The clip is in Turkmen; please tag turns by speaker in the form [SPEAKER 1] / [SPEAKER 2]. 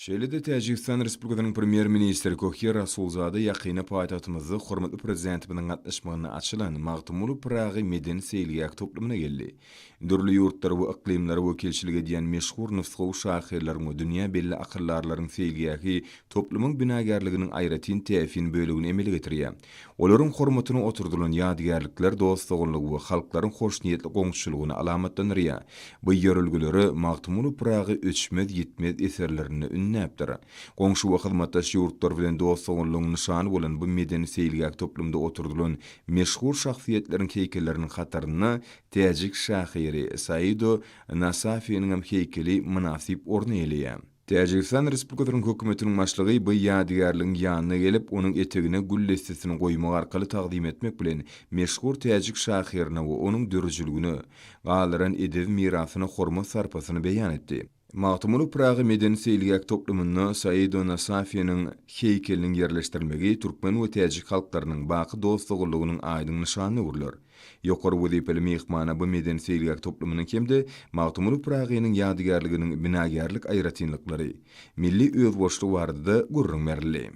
[SPEAKER 1] Şeýle-de Täjikistan Respublikasynyň Premier Ministri Kohir Rasulzada ýakyna paýtagtymyzdy hormatly prezidentimiň gatnaşmagyna açylan Magtymul Pragy medeni seýilgäk toplumyna geldi. Dürli ýurtlar we iklimler wekilçiligi diýen meşhur nüfusy şahyrlaryň dünýä belli akyllarlaryň seýilgäki toplumyň binagerliginiň aýratyn täfin bölegini emel getirýär. Olaryň hormatyna oturdulan ýadygärlikler dostlugyny we halklaryň hoşniýetli goňşulygyny alamatlanýar. Bu ýörelgileri Magtymul Pragy öçmez ýetmez eserlerini näpdir. Goňşu we hyzmatdaş ýurtlar bilen dostlugyň nyşany bolan bu medeni seýilgäk toplumda oturdulan meşhur şahsiýetleriň heýkelleriniň hataryna Täjik şahyry Saido Nasafiýanyň heýkeli münasip orny elýär. Täjikistan Respublikasynyň hökümetiniň başlygy bu ýadygärligiň ýanyna gelip, onuň etegine gül lestesini goýmak arkaly taqdim etmek bilen meşhur Täjik şahyryny we onuň dörjülügini, galaran edeb mirasyny hormat sarpasyny beýan etdi. Magtymul Pragy medeni seýilgäk toplumyna Saido Nasafiýanyň heýkeliniň ýerleşdirilmegi türkmen we täjik halklarynyň baky dostlugynyň aýdyň nyşany urlar. Ýokary wezipeli mehmana bu medeni seýilgäk toplumynyň hemde Magtymul Pragynyň ýadygärliginiň binagerlik aýratynlyklary, milli özboşlugy barada gurrun berli.